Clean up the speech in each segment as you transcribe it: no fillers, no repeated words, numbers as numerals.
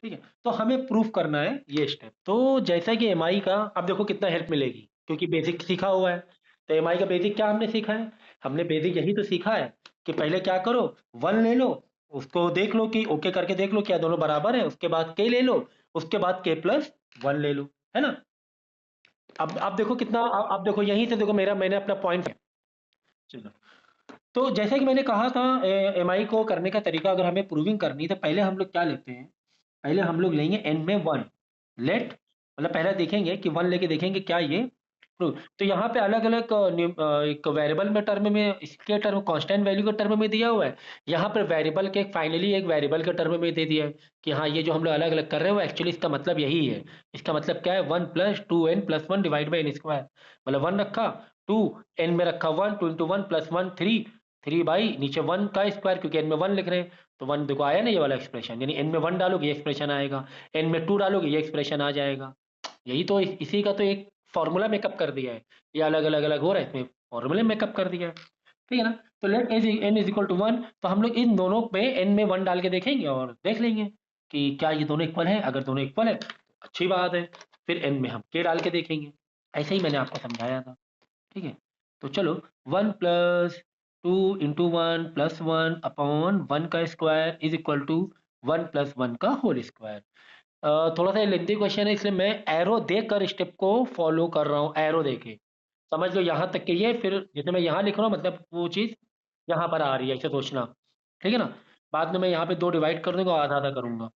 ठीक है। तो हमें प्रूफ करना है ये स्टेप। तो जैसा कि एम आई का अब देखो कितना हेल्प मिलेगी, क्योंकि बेसिक सीखा हुआ है। तो एम आई का बेसिक क्या हमने सीखा है? हमने बेसिक यही तो सीखा है कि पहले क्या करो, वन ले लो, उसको देख लो कि ओके करके देख लो क्या दोनों बराबर है, उसके बाद के ले लो, उसके बाद के प्लस वन ले लो, है ना। अब देखो कितना, अब देखो यहीं से देखो मेरा, मैंने अपना पॉइंट, चलो। तो जैसा कि मैंने कहा था, एम आई को करने का तरीका अगर हमें प्रूविंग करनी है तो पहले हम लोग क्या लेते हैं, पहले हम लोग लेंगे एन में वन, लेट, मतलब पहले देखेंगे कि वन लेके देखेंगे क्या ये प्रूव। तो यहाँ पे अलग अलग एक वेरिएबल में टर्म में, इसके टर्म कांस्टेंट वैल्यू के टर्म में दिया हुआ है, यहाँ पर वेरिएबल के फाइनली एक वेरिएबल के टर्म में दे दिया है कि हाँ ये जो हम लोग अलग अलग कर रहे हैं वो एक्चुअली इसका मतलब यही है। इसका मतलब क्या है, one plus two n plus one divide by n square, मतलब वन रखा, टू एन में रखा one, two into one plus one three, three by नीचे वन का स्क्वायर क्योंकि एन में वन लिख रहे हैं, तो वन देखो आया ना ये वाला एक्सप्रेशन, यानी एन में वन डालोगे ये एक्सप्रेशन आएगा, एन में टू डालोगे ये एक्सप्रेशन आ जाएगा। यही तो इसी का तो एक फॉर्मूला मेकअप कर दिया है, ये अलग अलग अलग हो रहा है इसमें फॉर्मूले मेकअप कर दिया है, ठीक है ना। तो let n is equal to one, तो हम लोग इन दोनों पे एन में वन डाल के देखेंगे और देख लेंगे कि क्या ये दोनों इक्वल है, अगर दोनों इक्वल है तो अच्छी बात है, फिर एन में हम के डाल के देखेंगे। ऐसे ही मैंने आपको समझाया था, ठीक है। तो चलो, one plus two into one plus one upon one का square is equal to one plus one का होल स्क्वायर। थोड़ा सा लेंथी क्वेश्चन है इसलिए मैं एरो देकर स्टेप को फॉलो कर रहा हूँ, एरो देके समझ लो यहाँ तक के ये, फिर जैसे मैं यहाँ लिख रहा हूँ मतलब वो चीज़ यहाँ पर आ रही है, ऐसे सोचना, ठीक है ना। बाद में मैं यहाँ पे दो डिवाइड कर दूंगा, आधा आधा करूंगा।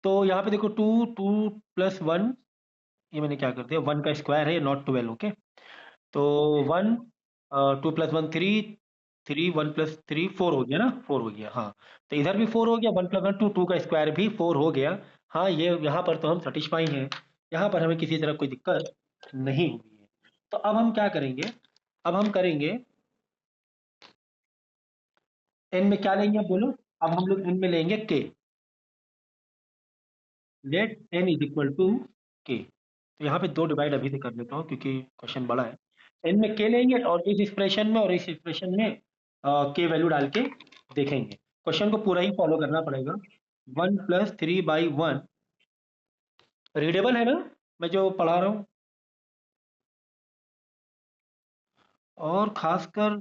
तो यहाँ पे देखो टू, टू प्लस वन, ये मैंने क्या कर दिया, वन का स्क्वायर है नॉट ट्वेल्व, ओके। तो one, two plus one three, three one plus three four हो गया ना, फोर हो गया हाँ। तो इधर भी फोर हो गया, one plus one two, two का स्क्वायर भी फोर हो गया। हाँ ये यहाँ पर तो हम सेटिस्फाई हैं, यहाँ पर हमें किसी तरह कोई दिक्कत नहीं हुई है। तो अब हम क्या करेंगे, अब हम करेंगे एन में क्या लेंगे, अब बोलो। अब हम लोग एन में लेंगे के, let n is equal to k. तो यहाँ पे दो डिवाइड अभी से कर लेता हूँ क्योंकि क्वेश्चन बड़ा है। एन में के लेंगे और इस एक्सप्रेशन में और इस एक्सप्रेशन में के वैल्यू डाल के देखेंगे। क्वेश्चन को पूरा ही फॉलो करना पड़ेगा। One plus three by one, readable है ना मैं जो पढ़ा रहा हूँ? और खासकर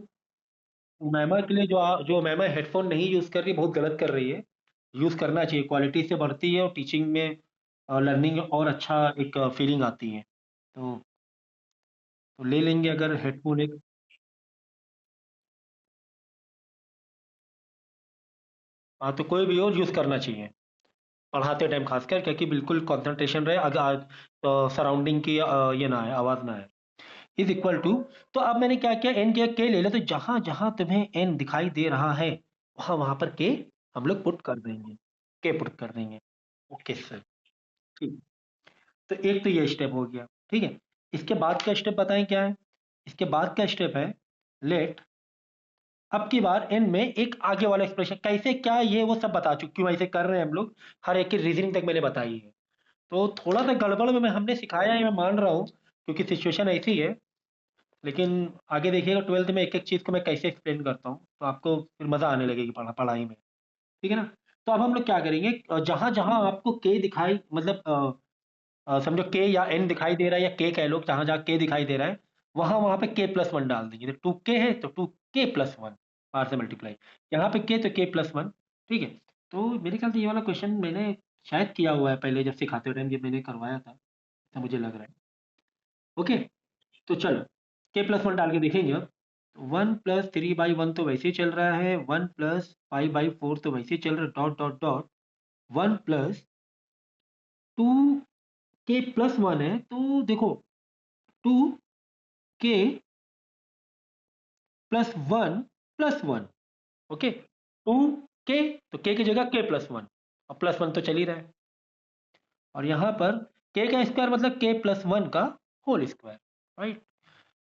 मैमा के लिए, जो मैमा हेडफोन नहीं यूज कर रही, बहुत गलत कर रही है। यूज करना चाहिए, क्वालिटी से बढ़ती है और टीचिंग में लर्निंग और अच्छा एक फीलिंग आती है। तो ले लेंगे अगर हेडफोन एक। हाँ तो कोई भी और यूज करना चाहिए पढ़ाते टाइम खासकर, क्योंकि बिल्कुल कंसंट्रेशन रहे, अगर तो सराउंडिंग की ये ना है, आवाज ना है। इज इक्वल टू, तो अब मैंने क्या किया, एन के ले लिया, तो जहां जहां तुम्हें एन दिखाई दे रहा है वहां वहां पर के हम लोग पुट कर देंगे, के पुट कर देंगे। ओके सर, ठीक। तो एक तो ये स्टेप हो गया, ठीक है। इसके बाद का स्टेप बताएं क्या है? इसके बाद का स्टेप है लेट, अब की बार एन में एक आगे वाला एक्सप्रेशन कैसे क्या, ये वो सब बता चुके, क्यों ऐसे कर रहे हैं हम लोग, हर एक की रीजनिंग तक मैंने बताई है। तो थोड़ा सा गड़बड़ में हमने सिखाया है, मैं मान रहा हूँ क्योंकि सिचुएशन ऐसी है। लेकिन आगे देखिएगा ट्वेल्थ में एक एक चीज़ को मैं कैसे एक्सप्लेन करता हूँ, तो आपको फिर मज़ा आने लगेगी पढ़ाई में, ठीक है ना। तो अब हम लोग क्या करेंगे, जहां जहां आपको के दिखाई, मतलब समझो के या एन दिखाई दे रहा है, या के कह लो, जहां जहां के दिखाई दे रहा है वहां वहां पे के प्लस वन डाल देंगे। तो टू के है तो टू के प्लस वन, बाहर से मल्टीप्लाई, यहाँ पे के तो के प्लस वन, ठीक है। तो मेरे ख्याल से ये वाला क्वेश्चन मैंने शायद किया हुआ है पहले, जब सिखाते टाइम जब मैंने करवाया था, तो मुझे लग रहा है। ओके, तो चलो के प्लस वन डाल के देखेंगे अब। One plus three by one तो वैसे ही चल रहा है, one plus five by four तो वैसे ही चल रहा है, dot dot dot, one plus to k plus one है, तो देखो to k plus one, okay. To k, तो के की जगह के प्लस वन, और प्लस वन तो चल ही रहा है। और यहाँ पर के का स्क्वायर मतलब के प्लस वन का होल स्क्वायर, राइट।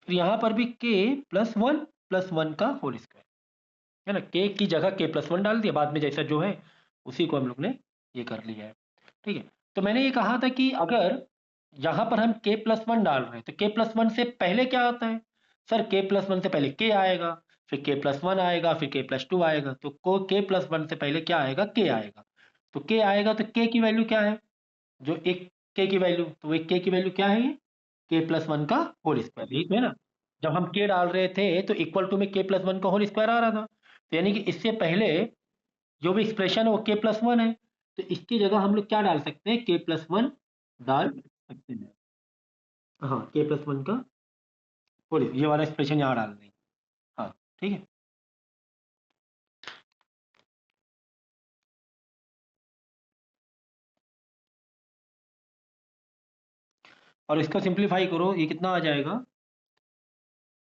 फिर यहाँ पर भी के प्लस वन का होल स्क्वायर, है ना। के की जगह के प्लस वन डाल दिया, बाद में जैसा जो है उसी को हम लोग ने ये कर लिया है, ठीक है। तो मैंने ये कहा था कि अगर यहाँ पर हम के प्लस वन डाल रहे हैं तो के प्लस वन से पहले क्या आता है, सर के प्लस वन से पहले के आएगा, फिर के प्लस वन आएगा, फिर के प्लस टू आएगा, तो को के प्लस वन से पहले क्या आएगा, के आएगा। तो के आएगा, तो के की वैल्यू क्या है, जो एक के की वैल्यू, तो एक के की वैल्यू क्या है, ये के प्लस वन का होल स्क्वायर, ठीक है ना। जब हम के डाल रहे थे तो इक्वल टू में के प्लस वन का होल स्क्वायर आ रहा था, तो यानी कि इससे पहले जो भी एक्सप्रेशन है वो के प्लस वन है, तो इसकी जगह हम लोग क्या डाल सकते हैं, के प्लस वन डाल सकते हैं। हाँ, के प्लस वन का होल, ये वाला एक्सप्रेशन यहाँ डाल देंगे। हाँ, ठीक है। और इसको सिंप्लीफाई करो, ये कितना आ जाएगा,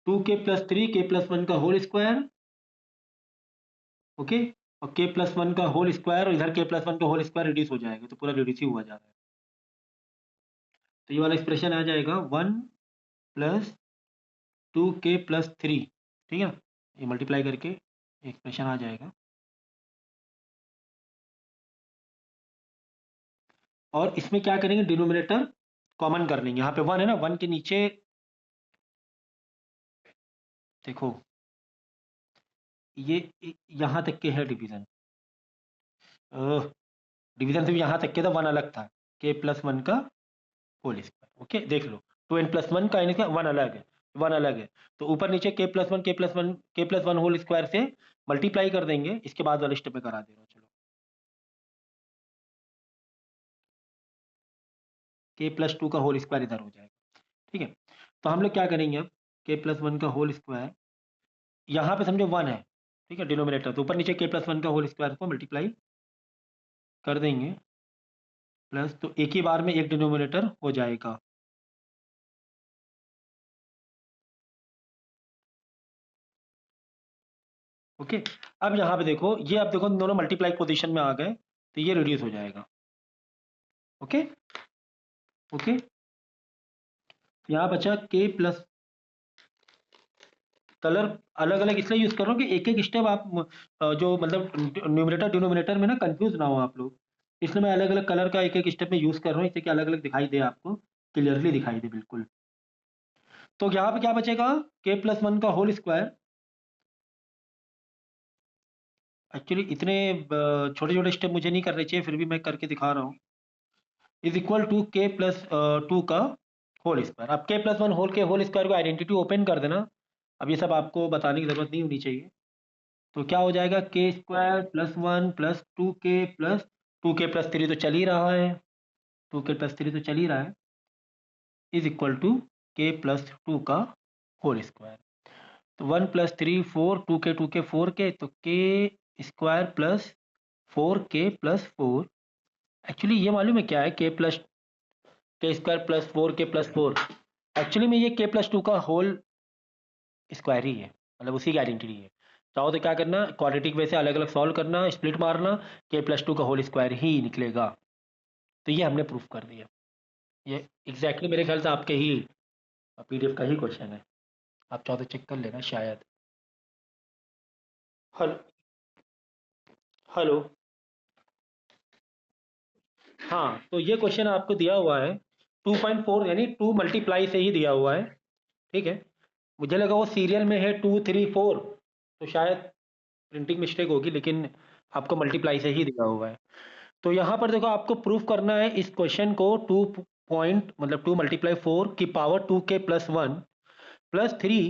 टू के प्लस थ्री के प्लस वन का होल स्क्वायर, ओके, और के प्लस वन का होल स्क्वायर, और इधर के प्लस वन का होल स्क्वायर रिड्यूस हो जाएगा, तो पूरा रिड्यूस ही हुआ जा रहा है। तो ये वाला एक्सप्रेशन आ जाएगा one plus to k plus three, ठीक है ना, ये मल्टीप्लाई करके एक्सप्रेशन आ जाएगा। और इसमें क्या करेंगे, डिनोमिनेटर कॉमन कर लेंगे, यहाँ पे वन है ना, वन के नीचे देखो ये यहाँ तक के है डिवीजन, डिवीजन से भी यहाँ तक के था, वन अलग था, के प्लस वन का होल स्क्वायर, ओके, देख लो, टू एन प्लस वन का यानी कि वन अलग है, वन अलग है, तो ऊपर नीचे के प्लस वन के प्लस वन के प्लस वन होल स्क्वायर से मल्टीप्लाई कर देंगे, इसके बाद वाले स्टेप में करा दे रहा हूँ, चलो, के प्लस टू का होल स्क्वायर इधर हो जाएगा, ठीक है। तो हम लोग क्या करेंगे अब, के प्लस वन का होल स्क्वायर, यहाँ पे समझो वन है, ठीक है, डिनोमिनेटर, तो ऊपर नीचे के प्लस वन का होल स्क्वायर को मल्टीप्लाई कर देंगे, प्लस, तो एक ही बार में एक डिनोमिनेटर हो जाएगा, ओके। अब यहाँ पे देखो, ये अब देखो दोनों मल्टीप्लाई पोजीशन में आ गए, तो ये रिड्यूस हो जाएगा, ओके, ओके। यहाँ बचा के प्लस, कलर अलग अलग इसलिए यूज कर रहा हूँ कि एक एक स्टेप आप जो मतलब न्यूमरेटर डिनोमिनेटर में ना कंफ्यूज ना हो आप लोग, इसलिए मैं अलग अलग कलर का एक एक स्टेप में यूज कर रहा हूँ, इससे कि अलग अलग दिखाई दे आपको, क्लियरली दिखाई दे बिल्कुल। तो यहाँ पे क्या बचेगा, के प्लस वन का होल स्क्वायर, एक्चुअली इतने छोटे छोटे स्टेप मुझे नहीं करने चाहिए, फिर भी मैं करके दिखा रहा हूँ, is equal to k plus two का होल स्क्वायर। अब के प्लस वन होल के होल स्क्वायर को आइडेंटिटी ओपन कर देना, अब ये सब आपको बताने की जरूरत नहीं होनी चाहिए। तो क्या हो जाएगा, के square plus one plus to k plus three तो चल ही रहा है, टू के प्लस थ्री तो चल ही रहा है, is equal to k plus two का होल स्क्वायर। तो one plus three four, two k four k, तो k square plus four k plus four, actually ये मालूम है क्या है, k square plus four k plus four, actually में ये के प्लस टू का होल स्क्वायर ही है, मतलब उसी की आइडेंटिटी है। चाहो तो क्या करना, क्वाड्रेटिक वे से अलग अलग सॉल्व करना, स्प्लिट मारना, के प्लस टू का होल स्क्वायर ही निकलेगा। तो ये हमने प्रूफ कर दिया, ये एग्जैक्टली मेरे ख्याल से आपके ही पीडीएफ का ही क्वेश्चन है, आप चाहो तो चेक कर लेना शायद। हेलो, हेलो, हाँ, तो ये क्वेश्चन आपको दिया हुआ है 2.4 यानी टू मल्टीप्लाई से ही दिया हुआ है, ठीक है। मुझे लगा वो सीरियल में है 2 3 4, तो शायद प्रिंटिंग मिस्टेक होगी, लेकिन आपको मल्टीप्लाई से ही दिया हुआ है। तो यहाँ पर देखो, आपको प्रूफ करना है इस क्वेश्चन को, टू पॉइंट मतलब टू मल्टीप्लाई फोर की power to k plus one plus three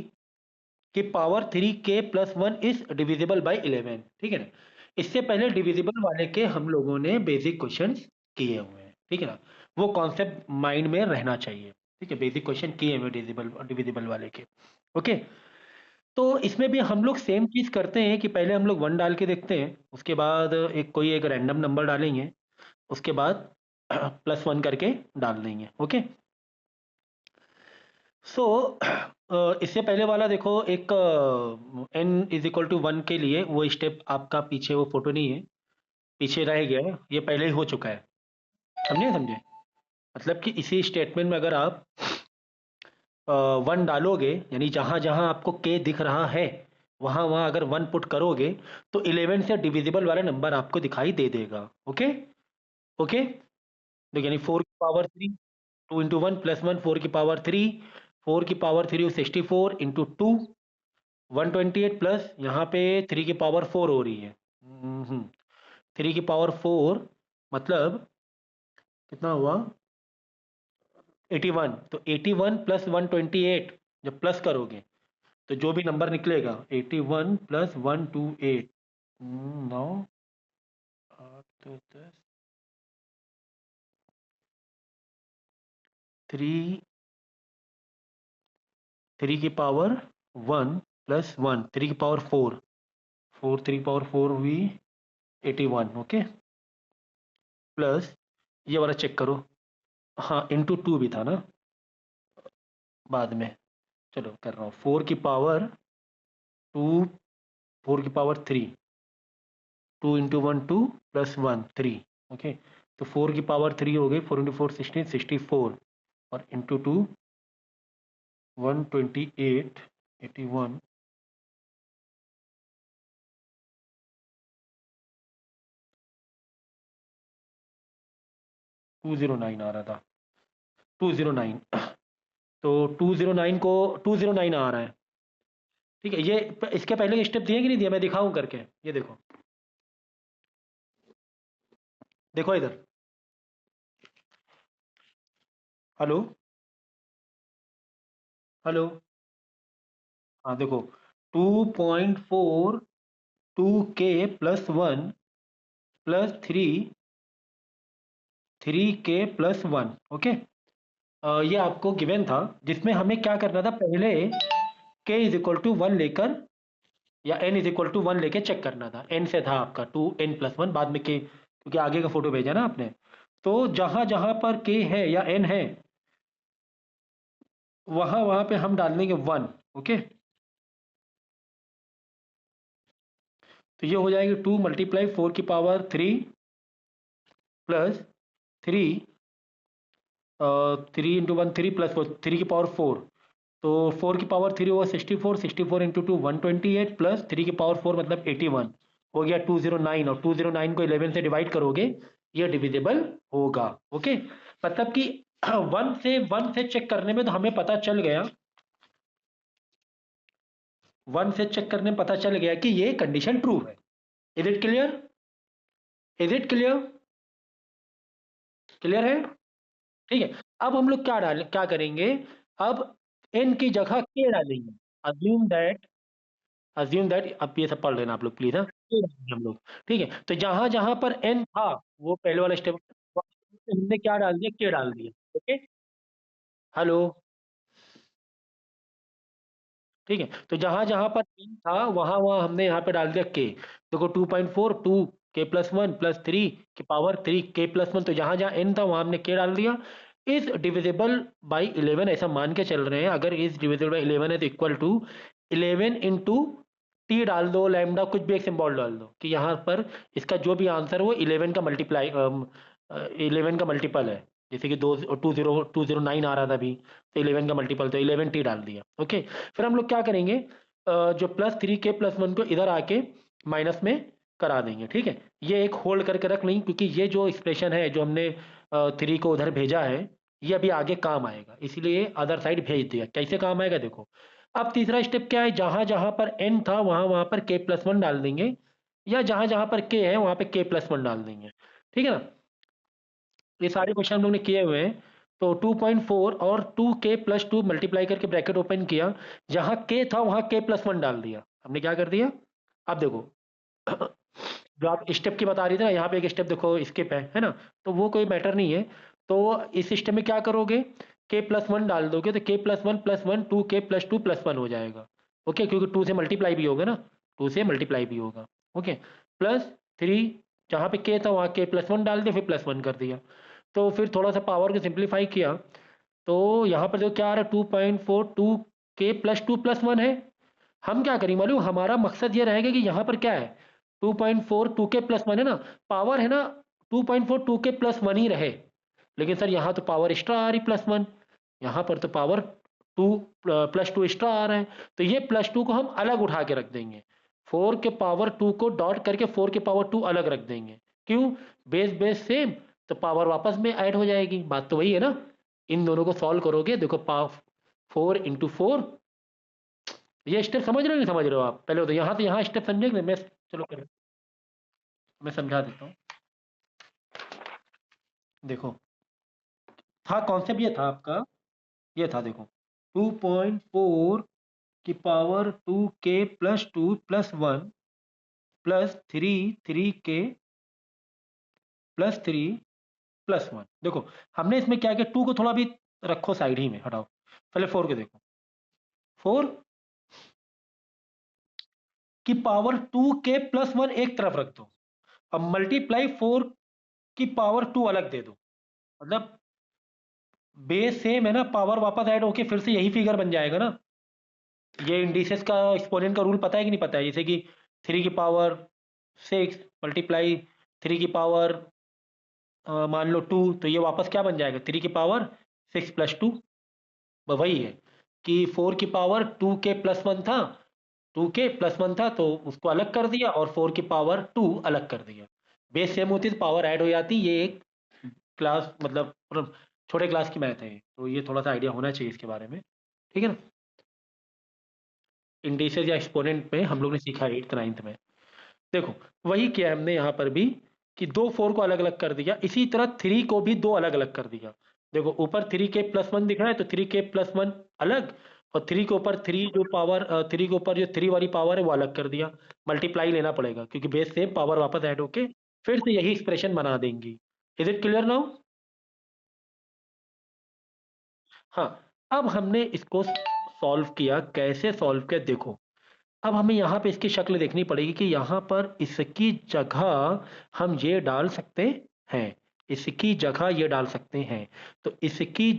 की पावर थ्री के plus one is divisible by 11, ठीक है ना। इससे पहले डिविजिबल वाले के हम लोगों ने बेसिक क्वेश्चन किए हुए हैं, ठीक है ना, वो कॉन्सेप्ट माइंड में रहना चाहिए, ठीक है, बेसिक क्वेश्चन किए हुए डिविजिबल डिविजिबल वाले के, ओके। तो इसमें भी हम लोग सेम चीज करते हैं कि पहले हम लोग वन डाल के देखते हैं, उसके बाद एक कोई एक रैंडम नंबर डालेंगे, उसके बाद प्लस वन करके डाल देंगे, ओके। सो इससे पहले वाला देखो, एक n is equal to one के लिए वो स्टेप आपका पीछे वो फोटो नहीं है, पीछे रह गया है, ये पहले ही हो चुका है, समझे समझे, मतलब कि इसी स्टेटमेंट में अगर आप वन डालोगे, यानी जहां जहां आपको के दिख रहा है वहां वहां अगर वन पुट करोगे, तो 11 से डिविजिबल वाला नंबर आपको दिखाई दे देगा, ओके, ओके। तो यानी फोर की power three, to into one plus one, four की पावर थ्री, फोर की power three 64 into two 128, plus यहाँ पे थ्री की पावर फोर हो रही है, थ्री की पावर फोर मतलब कितना हुआ 81, तो 81 प्लस 128 जब प्लस करोगे तो जो भी नंबर निकलेगा 81 प्लस 128, 9 8 2 10 3 3 की पावर 1 प्लस 1 3 की पावर 4 4 3 की पावर 4 हुई 81। ओके, प्लस ये वाला चेक करो, हाँ इंटू 2 भी था ना बाद में, चलो कर रहा हूँ 4 की पावर 2, 4 की पावर 3, 2 इंटू 1 2 प्लस 1 3। ओके, तो 4 की पावर 3 हो गई, 4 इंटू 4 16 64, और इंटू 2 128 81 209 आ रहा था, 209, तो 209 को 209 आ रहा है। ठीक है, ये इसके पहले स्टेप दिए कि नहीं दिए, मैं दिखाऊं करके, ये देखो, देखो इधर, हेलो हेलो, हाँ देखो, 2.4 2k plus 1 plus 3k plus 1। Okay, ये आपको गिवन था, जिसमें हमें क्या करना था, पहले k इज इक्वल टू 1 लेकर या n इज इक्वल टू 1 लेके चेक करना था। n से था आपका 2n प्लस 1, बाद में k, क्योंकि आगे का फोटो भेजा ना आपने, तो जहां जहां पर k है या n है वहां वहां पे हम डाल देंगे 1। ओके, तो ये हो जाएगी 2 मल्टीप्लाई 4 की पावर 3 प्लस 3, 3 इंटू 1 3 प्लस 4 3 की पावर 4, तो 4 की पावर 3 होगा 64, 64 इंटू 2 128 प्लस 3 की पावर 4 मतलब 81 हो गया 209, और 209 को 11 से डिवाइड करोगे ये डिविजिबल होगा। ओके, मतलब कि 1 से चेक करने में तो हमें पता चल गया, 1 से चेक करने में पता चल गया कि ये कंडीशन ट्रू है। Is it clear, is it clear, clear है? ठीक है, अब हम लोग क्या करेंगे, अब n की जगह k डालेंगे। अज्यूम दैट, अब ये सब पढ़ लेना आप लोग प्लीज, हाँ k डालेंगे हम लोग। ठीक है, तो जहां जहां पर n था वो पहले वाला स्टेप, हमने क्या डाल दिया, k डाल दिया। ओके, हेलो, ठीक है, तो जहां जहां पर n था वहां वहां हमने यहाँ पे डाल दिया k। देखो 2.4 2 k प्लस 1 प्लस 3 की पावर 3 k प्लस 1, तो जहां जहां n था वहां हमने k डाल दिया। इज डिविजिबल बाई 11 ऐसा मान के चल रहे हैं, अगर इज डिविजिबल बाई 11 है तो इक्वल टू 11 इंटू टी डाल दो, लैम्डा कुछ भी एक सिंबल डाल दो कि यहाँ पर इसका जो भी आंसर वो 11 का मल्टीप्लाई 11 का मल्टीपल है। जैसे कि 209 आ रहा था अभी, तो 11 का मल्टीपल, तो 11 टी डाल दिया। ओके, फिर हम लोग क्या करेंगे, जो प्लस 3k प्लस 1 को इधर आके माइनस में करा देंगे। ठीक है, ये एक होल्ड करके रख लेंगे, क्योंकि ये जो एक्सप्रेशन है जो हमने 3 को उधर भेजा है ये अभी आगे काम आएगा, इसीलिए अदर साइड भेज दिया। कैसे काम आएगा देखो, अब तीसरा स्टेप क्या है, जहां जहां पर n था वहां वहां पर k प्लस 1 डाल देंगे, या जहां जहां पर k है वहां पे k प्लस 1 डाल देंगे। ठीक है ना, ये सारे क्वेश्चन हम लोग ने किए हुए हैं। तो 2.4 और 2k प्लस 2 मल्टीप्लाई करके ब्रैकेट ओपन किया, जहां k था वहां k प्लस 1 डाल दिया। हमने क्या कर दिया, अब देखो जो आप स्टेप की बता रही थी ना, यहाँ पे एक स्टेप देखो स्किप है ना, तो वो कोई मैटर नहीं है। तो इस सिस्टम में क्या करोगे, k प्लस 1 डाल दोगे तो k plus one 2k plus 2 plus 1 हो जाएगा। ओके, क्योंकि 2 से मल्टीप्लाई भी होगा ना, 2 से मल्टीप्लाई भी होगा। ओके, प्लस 3, जहाँ पे k था वहाँ k प्लस 1 डाल दिया, फिर प्लस 1 कर दिया। तो फिर थोड़ा सा पावर को सिंप्लीफाई किया, तो यहाँ पर देखो क्या आ रहा है, 2.4 2k प्लस 2 प्लस 1 है। हम क्या करेंगे मालूम, हमारा मकसद ये रहेगा कि यहाँ पर क्या है, 2.4 2k प्लस 1 है ना, पावर है ना 2.4 2k प्लस 1 ही रहे, लेकिन सर यहाँ तो पावर एक्स्ट्रा आ रही प्लस 1, यहाँ पर तो पावर 2 प्लस 2 एक्स्ट्रा आ रहा है, तो ये प्लस 2 को हम अलग उठा के रख देंगे, 4 के पावर 2 को डॉट करके 4 के पावर 2 अलग रख देंगे। क्यों, बेस बेस सेम, तो पावर वापस में ऐड हो जाएगी, बात तो वही है ना। इन दोनों को सॉल्व करोगे, देखो 4 इंटू 4, ये स्टेप समझ रहे हो नहीं समझ रहे हो आप, पहले तो यहाँ स्टेप समझेंगे, मैं चलो कर मैं समझा देता हूँ। देखो था कॉन्सेप्ट ये था आपका, ये था देखो 2.4 की पावर 2k+2+1 +3 के+3 देखो हमने इसमें क्या किया, 2 को थोड़ा भी रखो साइड ही में, हटाओ, पहले 4 के देखो, 4 की पावर 2k+1 एक तरफ रख दो, अब मल्टीप्लाई 4 की पावर 2 अलग दे दो, मतलब बेस सेम है ना, पावर वापस ऐड होके फिर से यही फिगर बन जाएगा ना। ये इंडिसेस का एक्सपोनेंट का रूल पता है कि नहीं पता है, जैसे कि 3 की पावर 6 मल्टीप्लाई 3 की पावर मान लो 2, तो ये वापस क्या बन जाएगा, 3 की पावर 6 + 2, वही है कि 4 की पावर 2k+1 था, 2k+1 था तो उसको अलग कर दिया और 4 की पावर 2 अलग कर दिया, बेस सेम होती तो पावर ऐड हो जाती। ये एक क्लास मतलब छोटे क्लास की मैथ है, तो ये थोड़ा सा आइडिया होना चाहिए इसके बारे में, ठीक है ना। इंडिसेस या एक्सपोनेंट में हम लोग ने सीखा 8th 9th में। देखो वही किया हमने यहाँ पर भी कि दो 4 को अलग अलग कर दिया, इसी तरह 3 को भी दो अलग अलग कर दिया। देखो ऊपर 3k+1 दिख रहा है तो 3k+1 अलग, और 3 के ऊपर 3 जो पावर 3 के ऊपर जो 3 वाली पावर है वो अलग कर दिया, मल्टीप्लाई लेना पड़ेगा क्योंकि बेस से पावर वापस ऐड होके फिर से यही एक्सप्रेशन बना देंगी। Is it clear now? हाँ, अब हमने इसको सॉल्व किया, कैसे सॉल्व किया देखो, अब हमें यहाँ पे इसकी शक्ल देखनी पड़ेगी कि यहाँ पर इसकी जगह हम ये डाल सकते हैं, इसकी जगह ये डाल सकते हैं, तो इसकी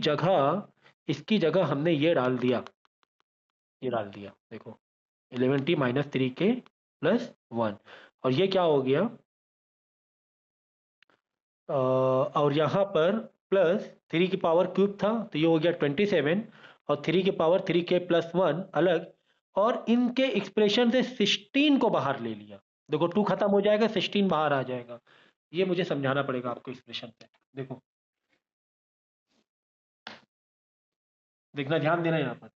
जगह हमने ये डाल दिया देखो 11t - 3k+1, और ये क्या हो गया और यहाँ पर +3 की पावर क्यूब था तो ये हो गया 27, और 3 की पावर 3k+1 अलग, और इनके एक्सप्रेशन से 16 को बाहर ले लिया। देखो 2 खत्म हो जाएगा, 16 बाहर आ जाएगा। ये मुझे समझाना पड़ेगा आपको एक्सप्रेशन से। देखो देखना, ध्यान देना यहाँ पर,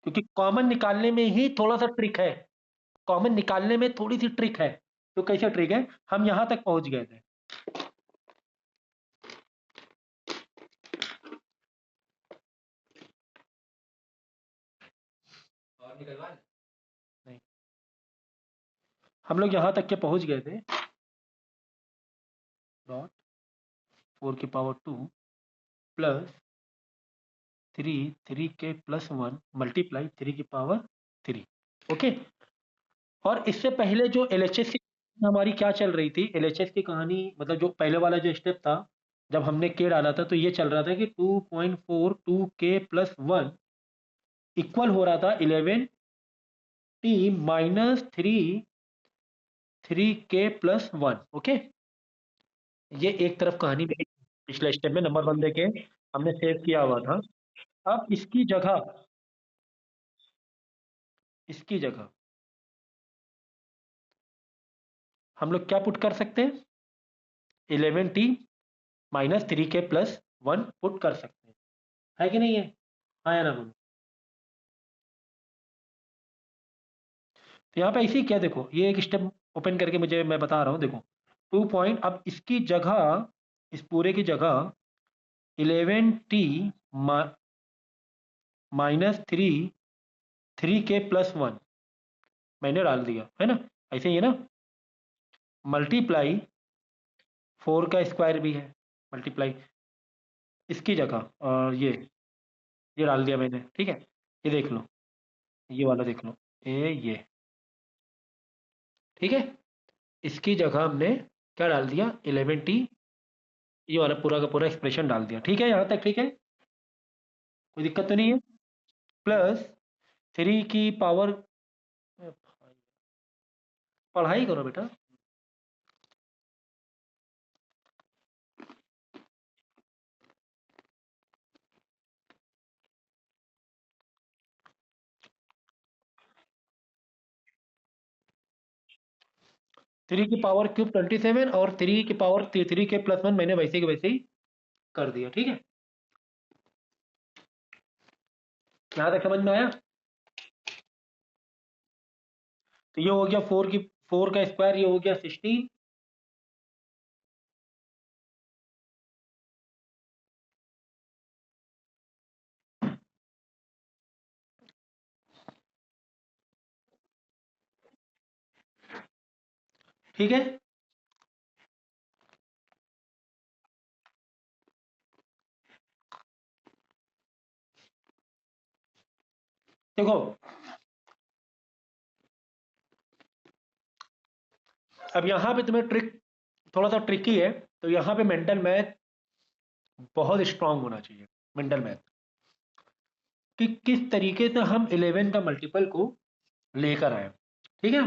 क्योंकि कॉमन निकालने में ही थोड़ा सा ट्रिक है, कॉमन निकालने में थोड़ी सी ट्रिक है। तो कैसे ट्रिक है, हम यहाँ तक पहुंच गए थे, और निकलवा नहीं, हम लोग यहाँ तक के पहुंच गए थे, डॉट 4 की पावर 2 प्लस 3 के+1 मल्टीप्लाई 3 की पावर 3, ओके। और इससे पहले जो एलएचएस की हमारी क्या चल रही थी, एलएचएस की कहानी मतलब जो पहले वाला जो स्टेप था, जब हमने के डाला था तो ये चल रहा था कि 2.42k+1 इक्वल हो रहा था 11t - 3 के+1, ओके। ये एक तरफ कहानी में पिछले स्टेप में नंबर 1 देके हमने सेव किया हुआ था। अब इसकी जगह हम लोग क्या पुट कर सकते हैं, 11t - 3k+1 पुट कर सकते हैं, है कि नहीं है, हाँ या ना बोलो। तो यहाँ पे ऐसे ही क्या, देखो ये एक स्टेप ओपन करके मुझे मैं बता रहा हूँ, देखो 2 पॉइंट, अब इसकी जगह, इस पूरे की जगह 11t - 3 के+1 मैंने डाल दिया है ना, ऐसे ही है ना, मल्टीप्लाई 4 का स्क्वायर भी है, मल्टीप्लाई इसकी जगह, और ये डाल दिया मैंने, ठीक है। ये देख लो, ये वाला देख लो, ये ठीक है, इसकी जगह हमने क्या डाल दिया, 11t, ये वाला पूरा का पूरा एक्सप्रेशन डाल दिया, ठीक है, यहाँ तक ठीक है, कोई दिक्कत तो नहीं है। प्लस 3 की पावर, पढ़ाई करो बेटा, 3 की पावर क्यूब 27, और 3 के+1 मैंने वैसे के वैसे ही कर दिया, ठीक है। यहाँ तक समझ में आया, तो ये हो गया 4 का स्क्वायर, ये हो गया 16, ठीक है। देखो अब यहाँ पे तुम्हें ट्रिक थोड़ा सा ट्रिकी है, तो यहाँ पे मेंटल मैथ बहुत स्ट्रांग होना चाहिए। मेंटल मैथ कि किस तरीके से हम 11 का मल्टीपल को लेकर आए, ठीक है।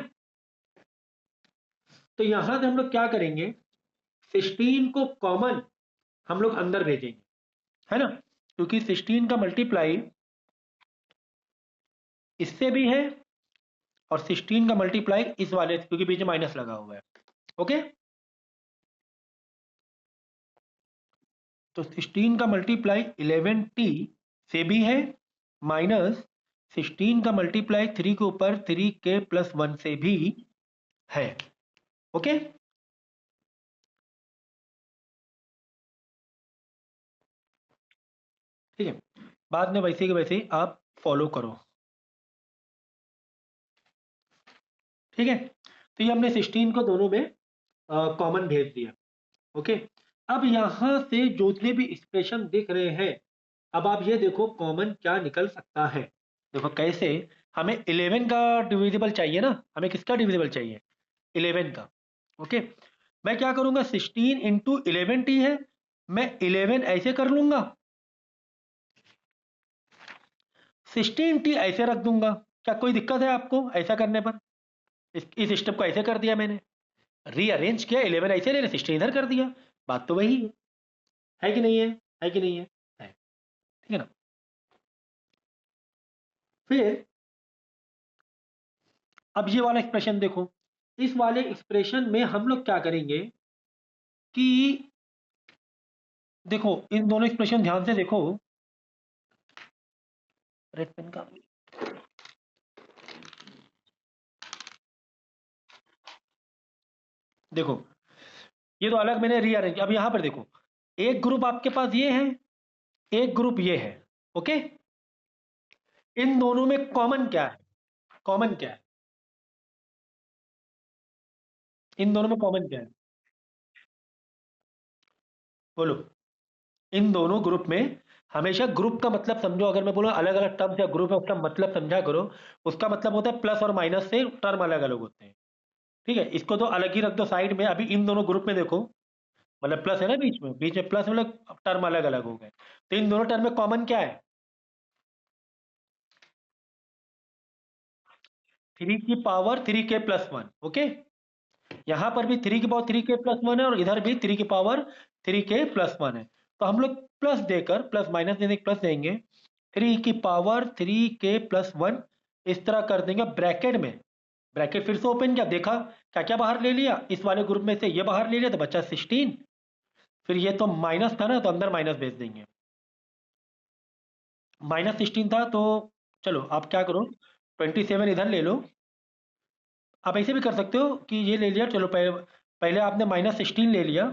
तो यहां से हम लोग क्या करेंगे, 16 को कॉमन हम लोग अंदर भेजेंगे, है ना, क्योंकि 16 का मल्टीप्लाई इससे भी है और 16 का मल्टीप्लाई इस वाले, क्योंकि बीच में माइनस लगा हुआ है। ओके, तो 16 का मल्टीप्लाई 11t से भी है, माइनस 16 का मल्टीप्लाई 3 के ऊपर 3k+1 से भी है। ओके, ठीक है, बाद में वैसे के वैसे ही आप फॉलो करो, ठीक है। तो ये हमने 16 को दोनों में कॉमन भेज दिया। ओके, अब यहां से जितने भी एक्सप्रेशन दिख रहे हैं, अब आप ये देखो कॉमन क्या निकल सकता है। देखो कैसे, हमें 11 का डिविजिबल चाहिए ना, हमें किसका डिविजिबल चाहिए, 11 का। ओके, मैं क्या करूंगा, 16 इंटू 11t है, मैं 11 ऐसे कर लूंगा, 16t ऐसे रख दूंगा। क्या कोई दिक्कत है आपको ऐसा करने पर? इस स्टेप को ऐसे कर दिया मैंने, रीअरेंज किया, 11 ऐसे ले 16 इधर कर दिया, बात तो वही है कि नहीं है, है कि नहीं है, ठीक है ना। फिर अब ये वाला एक्सप्रेशन देखो, इस वाले एक्सप्रेशन में हम लोग क्या करेंगे कि देखो इन दोनों एक्सप्रेशन ध्यान से देखो, रेड पेन का, देखो ये तो अलग मैंने रीअरेंज, अब यहां पर देखो एक ग्रुप आपके पास ये है, एक ग्रुप ये है। ओके, इन दोनों में कॉमन क्या है, कॉमन क्या है, इन दोनों में कॉमन क्या है, बोलो। इन दोनों ग्रुप में हमेशा ग्रुप का मतलब समझो, अगर मैं बोलूं अलग अलग टर्म्स या ग्रुप है उसका मतलब समझा करो, उसका मतलब होता है प्लस और माइनस से टर्म अलग अलग होते हैं, ठीक है। इसको तो अलग ही रख दो साइड में, अभी इन दोनों ग्रुप में देखो, मतलब प्लस है ना बीच में, बीच में प्लस, मतलब टर्म अलग अलग हो गए, तो इन दोनों टर्म में कॉमन क्या है, 3 की पावर 3k+1। ओके, यहां पर भी 3 की पावर 3k+1 है और इधर भी 3 की पावर 3k+1 है, तो हम लोग प्लस देकर, प्लस माइनस देने प्लस देंगे, 3 की पावर 3k+1 इस तरह कर देंगे ब्रैकेट में, ब्रैकेट फिर से ओपन किया, देखा क्या क्या बाहर ले लिया, इस वाले ग्रुप में से ये बाहर ले लिया तो बचा 16, फिर ये तो माइनस था ना तो अंदर माइनस भेज देंगे, -16 था तो चलो आप क्या करो, 27 इधर ले लो। आप ऐसे भी कर सकते हो कि ये ले लिया, चलो पहले पहले आपने -16 ले लिया,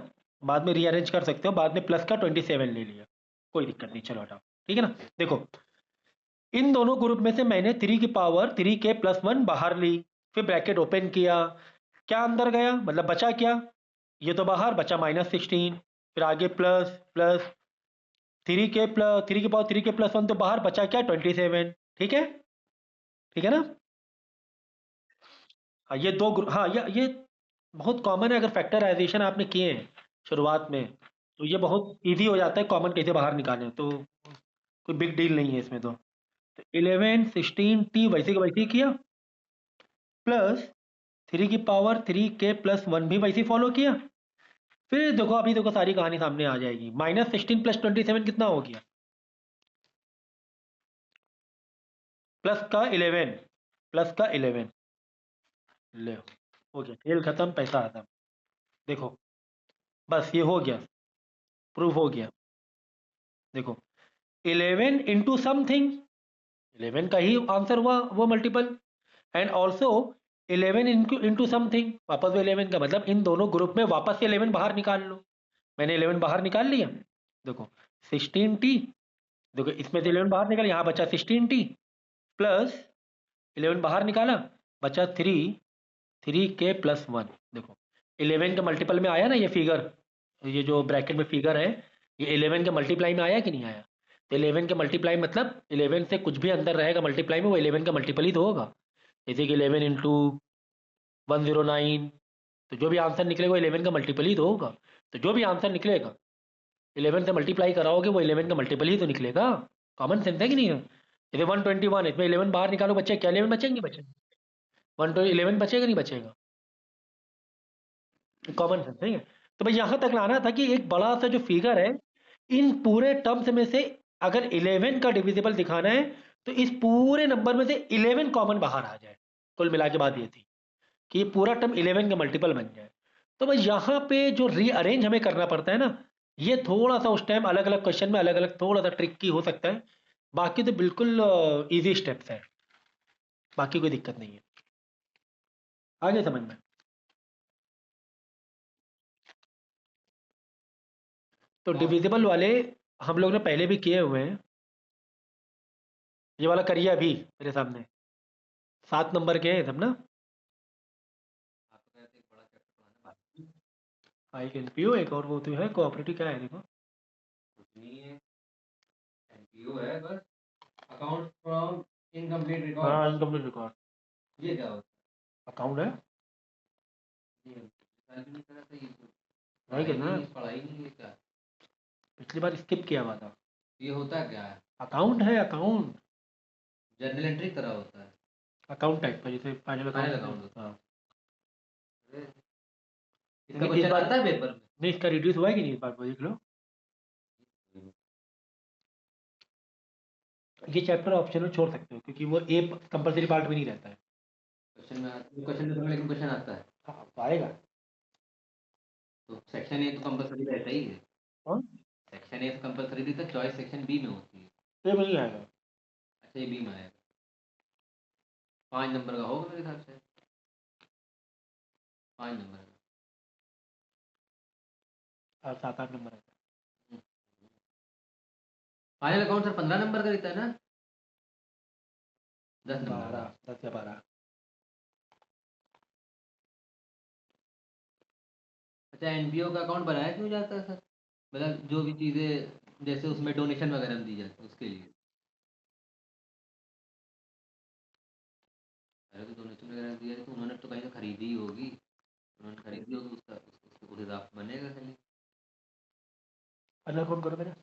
बाद में रीअरेंज कर सकते हो, बाद में प्लस का 27 ले लिया, कोई दिक्कत नहीं, चलो हटाओ, ठीक है ना। देखो इन दोनों ग्रुप में से मैंने 3 की पावर 3k+1 बाहर ली, फिर ब्रैकेट ओपन किया, क्या अंदर गया, मतलब बचा क्या, ये तो बाहर बचा -16, फिर आगे प्लस प्लस, 3 की पावर 3k+1 तो बाहर बचा क्या, 27, ठीक है, ठीक है ना। हाँ ये दो ग्रुप, हाँ ये बहुत कॉमन है, अगर फैक्टराइजेशन आपने किए हैं शुरुआत में तो ये बहुत इजी हो जाता है, कॉमन कैसे बाहर निकालें, तो कोई बिग डील नहीं है इसमें तो 11 16 t वैसे का वैसे ही किया, प्लस 3 की पावर 3k+1 भी वैसे ही फॉलो किया, फिर देखो अभी देखो सारी कहानी सामने आ जाएगी, -16 + 27 कितना हो गया, प्लस का 11, प्लस का 11, ले हो गया, खेल खत्म, पैसा खत्म। देखो बस ये हो गया, प्रूफ हो गया। देखो 11 इंटू समथिंग, 11 का ही आंसर हुआ वो multiple, and also 11 into something, वापस वो 11 का, मतलब इन दोनों ग्रुप में वापस से 11 बाहर निकाल लो, मैंने 11 बाहर निकाल लिया। देखो 16t, देखो इसमें से 11 बाहर निकाल, यहाँ बचा 16t, प्लस 11 बाहर निकाला, बचा 3 3k+1। देखो 11 के मल्टीपल में आया ना ये फिगर, ये जो ब्रैकेट में फिगर है, ये 11 के मल्टीप्लाई में आया कि नहीं आया? तो 11 के मल्टीप्लाई मतलब 11 से कुछ भी अंदर रहेगा मल्टीप्लाई में, वो 11 का मल्टीपल ही तो होगा। जैसे कि 11 इंटू 109, तो जो भी आंसर निकलेगा वो 11 का मल्टीपल ही तो होगा। तो जो भी आंसर निकलेगा 11 से मल्टीप्लाई कराओगे वो 11 का मल्टीपल ही तो निकलेगा। कॉमन सेंस है कि नहीं है? जैसे 121 इसमें 11 बाहर निकालो, बच्चे क्या 11 बचेंगे? बचेंगे। 11 बचेगा नहीं बचेगा? कॉमन सेंस है। तो भाई यहाँ तक लाना था कि एक बड़ा सा जो फिगर है, इन पूरे टर्म्स में से अगर 11 का डिविजिबल दिखाना है तो इस पूरे नंबर में से 11 कॉमन बाहर आ जाए। कुल मिला के बात ये थी कि ये पूरा टर्म 11 का मल्टीपल बन जाए। तो भाई यहाँ पे जो रीअरेंज हमें करना पड़ता है ना, ये थोड़ा सा उस टाइम अलग अलग क्वेश्चन में अलग अलग थोड़ा सा ट्रिकी हो सकता है। बाकी तो बिल्कुल इजी स्टेप्स है, बाकी कोई दिक्कत नहीं है। आगे समझ में? तो डिविजिबल वाले हम लोग ने पहले भी किए हुए हैं। ये वाला करिए अभी मेरे सामने, 7 नंबर के हैं सब ना। आई एनपीओ एक और वो तो है कोऑपरेटिव, क्या है देखो? कुछ नहीं है, एनपीओ है बस, अकाउंट फ्रॉम इनकम्प्लीट रिकॉर्ड। हाँ, इनकम्प्लीट रिकॉर्ड। ये क्या होता अकाउंट है, है? ये साल भी नहीं करा था ये तो, नहीं पढ़ाई करना। नहीं पढ़ाई नहीं, ये क्या, पिछली बार स्किप किया हुआ था। ये होता क्या है? अकाउंट है, अकाउंट। जर्नल एंट्री तरह होता है, अकाउंट टाइप का, जैसे फाइनल फाइनल अकाउंट। अकाउंट होता हाँ। है। इसका लेकिन इस क्वेश्चन बार आता है पेपर में? नहीं, इसका रिड्यूस हुआ है कि नहीं इस बार, वो देख लो। ये चैप्टर ऑप्शनल छोड़ सकते हो क्योंकि वो ए कंपलसरी पार्ट में नहीं रहता है। क्वेश्चन में लेकिन क्वेश्चन आता है हाँ तो आएगा। तो सेक्शन ए तो कंपलसरी रहता ही है। हाँ, सेक्शन ए तो कंपलसरी रहता है, चॉइस सेक्शन बी में होती है। ये में नहीं आएगा। अच्छा ये बी में आएगा, 5 नंबर का होगा मेरे ख्याल से, 5 नंबर का। और 7-8 नंबर है। फाइनल अकाउंट सर 15 नंबर का रहता है ना, 10 नंबर का? 10 या 12। अच्छा एनपीओ का अकाउंट बनाया क्यों जाता है सर? मतलब जो भी चीज़ें जैसे उसमें डोनेशन वगैरह में दी जाती है उसके लिए। अरे तो डोनेशन वगैरह दिया है तो उन्होंने तो कहीं तो खरीदी ही होगी, उन्होंने खरीदी होगी, उसका उस हिसाब से बनेगा खाली। अगला कौन करो मेरा?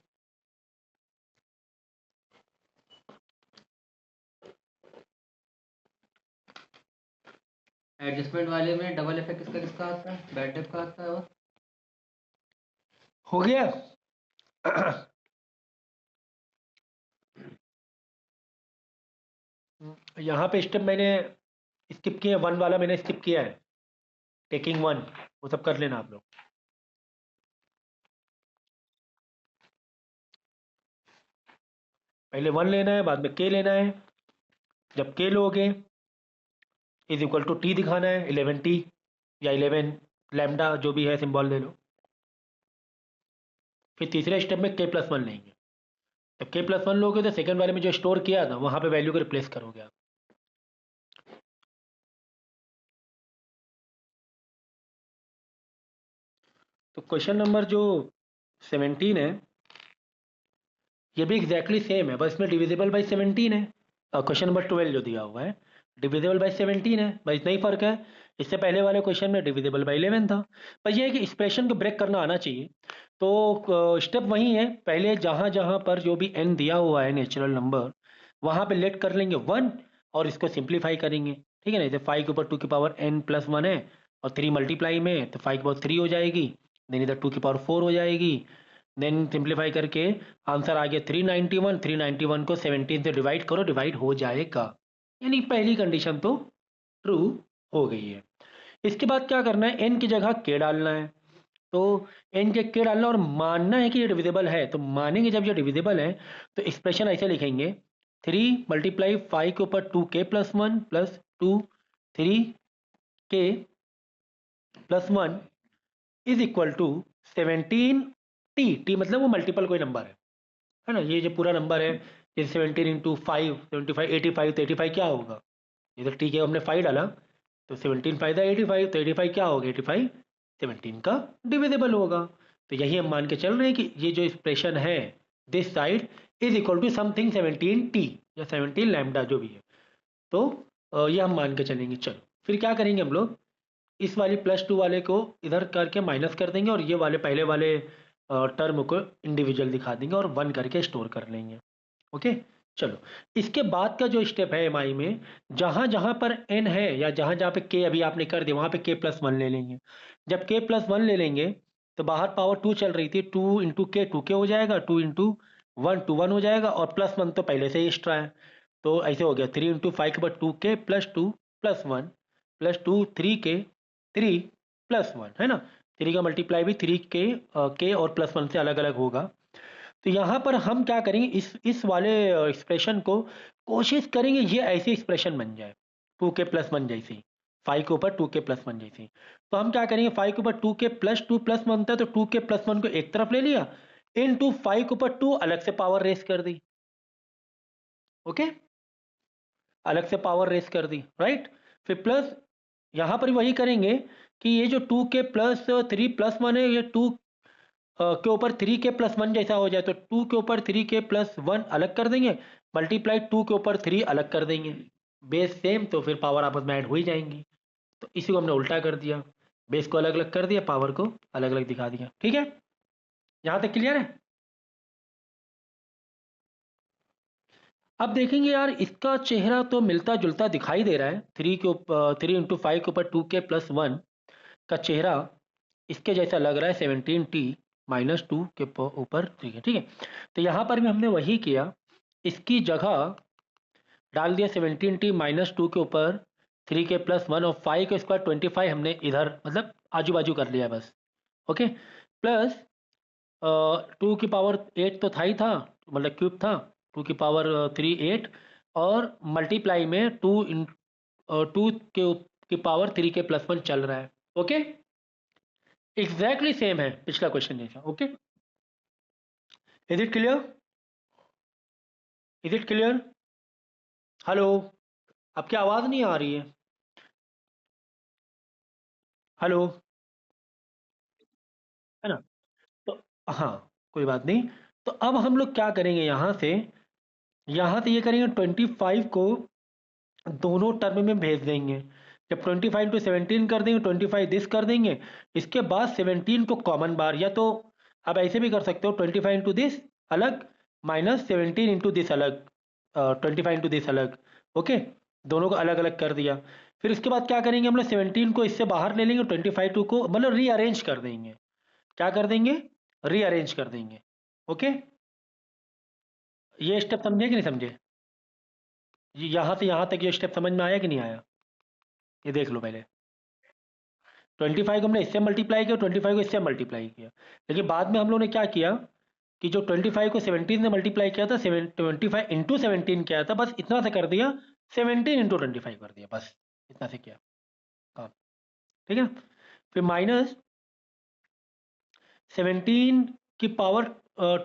एडजस्टमेंट वाले में डबल इफेक्ट किसका किसका आता है, बैड डेप का आता है और हो गया। यहाँ पे स्टेप मैंने स्किप किया, 1 वाला मैंने स्किप किया है, टेकिंग 1, वो सब कर लेना आप लोग। पहले 1 लेना है, बाद में के लेना है। जब के लोगे इज इक्वल टू टी दिखाना है, 11 टी या 11 लैम्डा, जो भी है सिंबल ले लो। फिर तीसरे स्टेप में के प्लस 1 लेंगे। जब के प्लस 1 लोगे तो सेकंड वाले में जो स्टोर किया था वहां पे वैल्यू को रिप्लेस करोगे आप। तो क्वेश्चन नंबर जो 17 है, ये भी एग्जैक्टली सेम है, बस इसमें डिविजिबल बाई 17 है। और क्वेश्चन नंबर 12 जो दिया हुआ है डिविजिबल बाई 17 है, बस इतना ही फर्क है। इससे पहले वाले क्वेश्चन में डिविजिबल बाई 11 था। पर यह है कि एक्सप्रेशन को ब्रेक करना आना चाहिए। तो स्टेप वही है, पहले जहाँ जहाँ पर जो भी एन दिया हुआ है नेचुरल नंबर, वहाँ पे लेट कर लेंगे 1 और इसको सिंप्लीफाई करेंगे। ठीक है ना, जैसे 5 के ऊपर 2 की पावर n प्लस 1 है और 3 मल्टीप्लाई में तो 5 की पावर 3 हो जाएगी, देन इधर 2 की पावर 4 हो जाएगी। देन सिंप्लीफाई करके आंसर आ गया 391। 391 को 17 से डिवाइड करो, डिवाइड हो जाएगा। यानी पहली कंडीशन तो ट्रू हो गई है। इसके बाद क्या करना है, एन की जगह के डालना है। तो एन के डालना और मानना है कि ये डिविजिबल है। तो मानेंगे जब ये डिविजिबल है तो एक्सप्रेशन ऐसे लिखेंगे, 3 मल्टीप्लाई 5 के ऊपर 2k plus 1 plus 2 3k plus 1 is equal to 17 t मतलब वो मल्टीपल कोई नंबर है ना, ये जो पूरा नंबर है, जैसे 17 इंटू 5 75 85, तो 85 क्या होगा? इधर टी के हमने 5 डाला तो 17 फाइव 85, तो 85 क्या होगा? 85 17 का डिविजिबल होगा। तो यही हम मान के चल रहे हैं कि ये जो एक्सप्रेशन है this side is equal to something 17t या 17 लैम्डा जो भी है। तो ये हम मान के चलेंगे। चलो फिर क्या करेंगे हम लोग, इस वाली +2 वाले को इधर करके माइनस कर देंगे और ये वाले पहले वाले टर्म को इंडिविजुअल दिखा देंगे और 1 करके स्टोर कर लेंगे। ओके चलो, इसके बाद का जो स्टेप है एमआई में, जहां जहां पर n है या जहां जहां पे k अभी आपने कर दिया वहां पे k+1 ले लेंगे। जब k+1 ले लेंगे तो बाहर पावर 2 चल रही थी, 2 इंटू के 2k हो जाएगा, 2 इंटू 1 2 1 हो जाएगा और +1 तो पहले से ही एक्स्ट्रा है। तो ऐसे हो गया 3 इंटू 5 के बाद 2k + 2 + 1 + 2 3k 3 + 1 है ना। 3 का मल्टीप्लाई भी 3k k और +1 से अलग अलग होगा। तो यहाँ पर हम क्या करेंगे, इस वाले एक्सप्रेशन को कोशिश करेंगे ये ऐसी एक्सप्रेशन बन जाए 2k+1 जैसी, 5 के ऊपर 2k+1 जैसी। तो हम क्या करेंगे, 5 के ऊपर 2k+2+1 होता है तो 2k+1 को एक तरफ ले लिया, इनटू 5 के ऊपर 2 अलग से पावर रेस कर दी। ओके, अलग से पावर रेस कर दी, राइट। फिर प्लस यहाँ पर वही करेंगे कि ये जो 2k+3+1 है ये 2 के ऊपर 3k+1 जैसा हो जाए तो 2 के ऊपर 3k+1 अलग कर देंगे, मल्टीप्लाई 2 के ऊपर 3 अलग कर देंगे, बेस सेम तो फिर पावर आपस में ऐड हो ही जाएंगी। तो इसी को हमने उल्टा कर दिया, बेस को अलग अलग कर दिया, पावर को अलग अलग दिखा दिया। ठीक है, यहाँ तक क्लियर है। अब देखेंगे यार इसका चेहरा तो मिलता जुलता दिखाई दे रहा है, 3 इंटू 5 के ऊपर 2k+1 का चेहरा इसके जैसा लग रहा है 17t -2 के ऊपर 3 है। ठीक है, तो यहाँ पर भी हमने वही किया, इसकी जगह डाल दिया 17t -2 के ऊपर 3k+1 और 5 के स्क्वायर 25 हमने इधर मतलब आजू बाजू कर लिया बस। ओके, प्लस 2 की पावर 8 तो था ही था, मतलब क्यूब था, 2 की पावर 3 8 और मल्टीप्लाई में 2 की पावर 3k+1 चल रहा है। ओके, एग्जैक्टली सेम है पिछला क्वेश्चन जैसा। Okay, is it clear, is it clear. Hello, आपकी आवाज नहीं आ रही है। हेलो, है ना। तो हाँ, कोई बात नहीं। तो अब हम लोग क्या करेंगे, यहाँ से ये करेंगे 25 को दोनों टर्म में भेज देंगे। जब 25 टू 17 कर देंगे, 25 दिस कर देंगे, इसके बाद 17 को कॉमन बार, या तो आप ऐसे भी कर सकते हो 25 इंटू दिस अलग -17 इंटू दिस अलग, 25 इंटू दिस अलग। ओके, दोनों को अलग अलग कर दिया। फिर इसके बाद क्या करेंगे, हम लोग 17 को इससे बाहर ले लेंगे, 25 टू को मतलब रीअरेंज कर देंगे। क्या कर देंगे, रीअरेंज कर देंगे। ओके, ये स्टेप समझे कि नहीं समझे, यहाँ से यहाँ तक ये स्टेप समझ में आया कि नहीं आया, ये देख लो पहले। 25 को हमने इससे मल्टीप्लाई किया, 25 को इससे मल्टीप्लाई किया, लेकिन बाद में हम लोग ने क्या किया कि जो 25 को 17 से मल्टीप्लाई किया था, 25 इंटू 17 किया था, बस इतना से कर दिया, 17 इंटू 25 कर दिया, बस इतना से किया काम। ठीक है, फिर -17 की पावर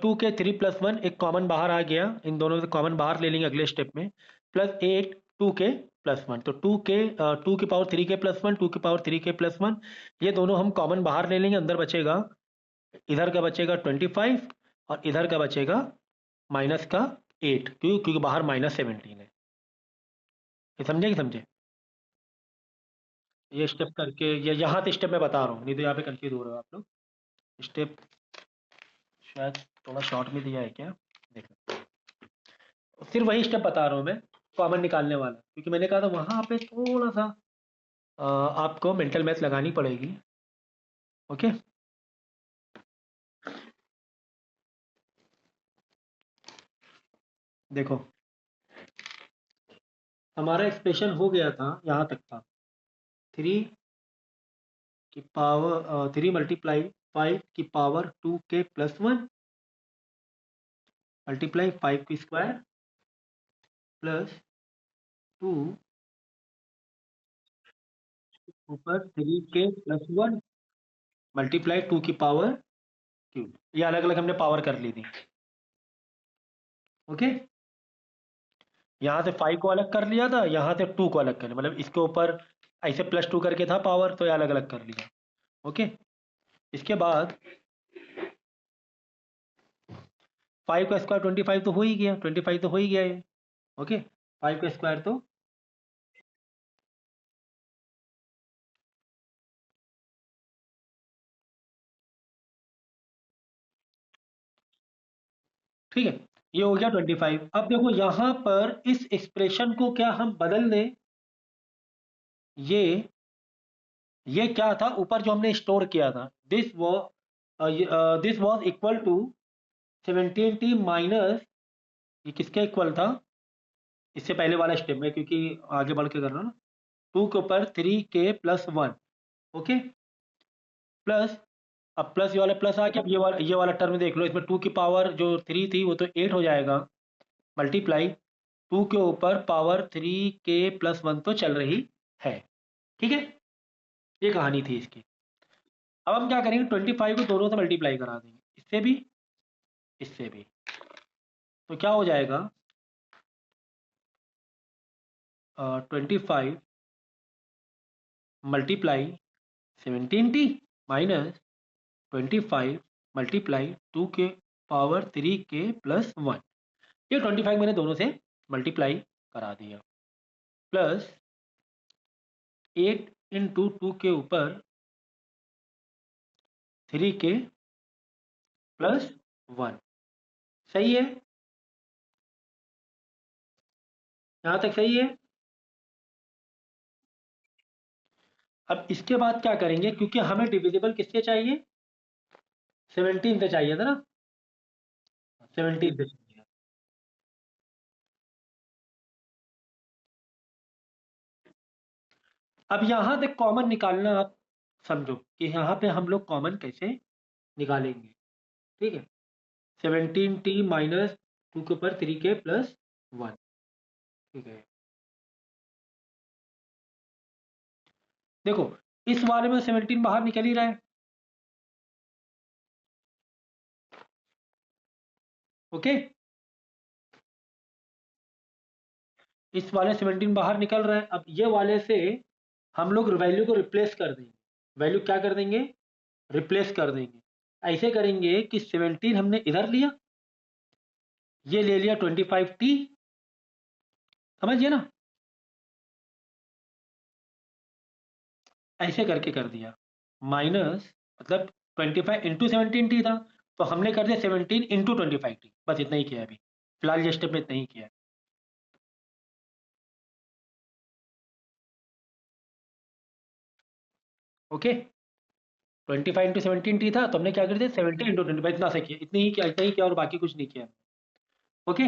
2 के 3+1 एक कॉमन बाहर आ गया, इन दोनों से कॉमन बाहर ले लेंगे अगले स्टेप में, +8 2k+1, तो 2 की पावर 3k+1 2 की पावर 3k+1 ये दोनों हम कॉमन बाहर ले लेंगे, अंदर बचेगा, इधर का बचेगा 25 और इधर का बचेगा माइनस का 8, क्योंकि बाहर -17 है। ये समझे कि समझे, ये स्टेप करके, ये यहाँ से स्टेप मैं बता रहा हूँ, नहीं तो यहाँ पे कंफ्यूज हो रहे हो आप लोग। स्टेप शायद थोड़ा शॉर्ट में दिया है क्या, देखो सिर्फ वही स्टेप बता रहा हूँ मैं, कॉमन निकालने वाला, क्योंकि मैंने कहा था वहाँ पे थोड़ा सा आपको मेंटल मैथ लगानी पड़ेगी। ओके, देखो हमारा एक्सप्रेशन हो गया था, यहाँ तक था 3 की पावर 3 मल्टीप्लाई 5 की पावर 2k+1 मल्टीप्लाई 5 की स्क्वायर प्लस 2 ऊपर 3k+1 मल्टीप्लाई 2 की पावर क्यूब, ये अलग अलग हमने पावर कर ली थी। ओके, यहाँ से 5 को अलग कर लिया था, यहाँ से 2 को अलग कर लिया, मतलब इसके ऊपर ऐसे +2 करके था पावर, तो ये अलग अलग कर लिया। ओके, इसके बाद 5 का स्क्वायर 25 तो हो ही गया, 25 तो हो ही गया ये। ओके, 5 का स्क्वायर तो ठीक है, ये हो गया 25। अब देखो यहां पर इस एक्सप्रेशन को क्या हम बदल दें, ये क्या था ऊपर जो हमने स्टोर किया था, this was equal to 17t minus, ये किसके इक्वल था, इससे पहले वाला स्टेप में, क्योंकि आगे बढ़ के कर रहा हूं ना, 2 के ऊपर 3k प्लस 1। ओके, प्लस, अब प्लस ये वाला प्लस आ गया, अब ये वाला टर्म देख लो, इसमें 2 की पावर जो 3 थी वो तो 8 हो जाएगा, मल्टीप्लाई 2 के ऊपर पावर 3k प्लस 1 तो चल रही है। ठीक है, ये कहानी थी इसकी। अब हम क्या करेंगे, 25 को दोनों से मल्टीप्लाई करा देंगे, इससे भी इससे भी, तो क्या हो जाएगा, 25 मल्टीप्लाई 17t माइनस 25 मल्टीप्लाई 2 के पावर 3k प्लस 1। ये 25 मैंने दोनों से मल्टीप्लाई करा दिया, प्लस 8 इंटू 2 के ऊपर 3k प्लस 1। सही है, यहाँ तक सही है। अब इसके बाद क्या करेंगे, क्योंकि हमें डिविजिबल किससे चाहिए, 17 से चाहिए था ना, 17 से चाहिए। अब यहां से कॉमन निकालना आप समझो कि यहाँ पे हम लोग कॉमन कैसे निकालेंगे। ठीक है, 17t माइनस 2 के ऊपर 3k प्लस 1। ठीक है, देखो इस वाले में 17 बाहर निकल ही रहा है। ओके, इस वाले 17 बाहर निकल रहा है, अब ये वाले से हम लोग वैल्यू को रिप्लेस कर देंगे। वैल्यू क्या कर देंगे, रिप्लेस कर देंगे। ऐसे करेंगे कि 17 हमने इधर लिया, ये ले लिया 25t, समझिए ना, ऐसे करके कर दिया, माइनस, मतलब 25 इंटू 17t था, तो हमने कर दिया 17 इंटू 25t, बस इतना ही किया है अभी फिलहाल, ये स्टेप में इतना ही किया है। ओके, 25 इंटू 17t था, तो हमने क्या कर दिया 17 इंटू 25, इतना से किया, इतना ही किया और बाकी कुछ नहीं किया। ओके,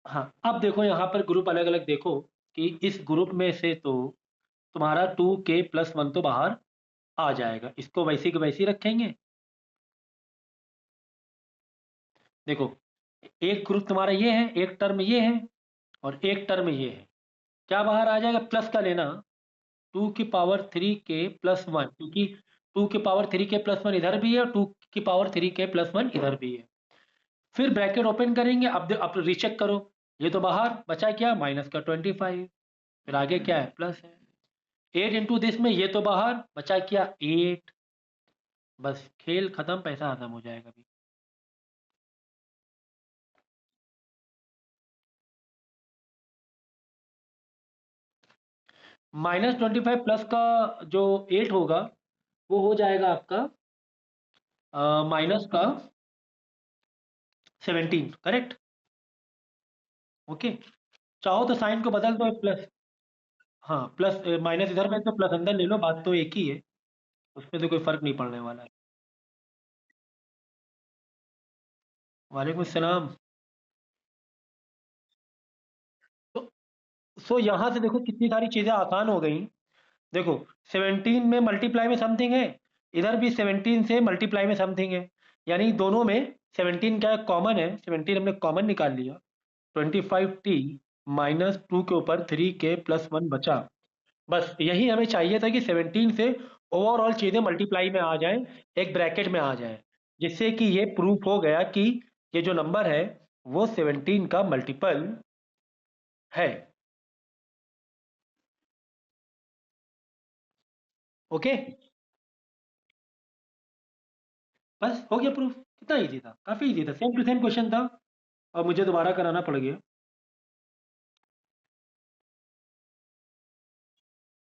हाँ, अब देखो यहाँ पर ग्रुप अलग अलग देखो, कि इस ग्रुप में से तो तुम्हारा 2k प्लस 1 तो बाहर आ जाएगा, इसको वैसे के वैसे ही रखेंगे। देखो एक ग्रुप तुम्हारा ये है, एक टर्म ये है, और एक टर्म ये है, क्या बाहर आ जाएगा, प्लस का लेना, 2 की पावर 3k प्लस 1, क्योंकि 2 की पावर 3k प्लस 1 इधर भी है और 2 की पावर 3k प्लस 1 इधर भी है। फिर ब्रैकेट ओपन करेंगे, अब रीचेक करो, ये तो बाहर बचा क्या, माइनस का 25, फिर आगे क्या है, प्लस है, 8 इंटू दिस में, ये तो बाहर बचा क्या 8, बस खेल खत्म, पैसा खत्म हो जाएगा अभी। -25 प्लस का जो 8 होगा, वो हो जाएगा आपका माइनस का 17, करेक्ट। ओके, चाहो तो साइन को बदल दो, प्लस, हाँ प्लस माइनस इधर में तो प्लस अंदर ले लो, बात तो एक ही है, उसमें तो कोई फर्क नहीं पड़ने वाला है। वालेकुम सलाम। तो यहाँ से देखो कितनी सारी चीजें आसान हो गई। देखो 17 में मल्टीप्लाई में समथिंग है, इधर भी 17 से मल्टीप्लाई में समथिंग है, यानी दोनों में 17 क्या कॉमन है, 17 हमने कॉमन निकाल लिया, 25t माइनस 2 के ऊपर 3k प्लस 1 बचा। बस यही हमें चाहिए था कि 17 से ओवरऑल चीजें मल्टीप्लाई में आ जाएं, एक ब्रैकेट में आ जाएं, जिससे कि ये प्रूफ हो गया कि ये जो नंबर है वो 17 का मल्टीपल है। ओके, बस हो गया प्रूफ। कितना इजी था, काफी इजी था, सेम टू सेम क्वेश्चन था और मुझे दोबारा कराना पड़ गया।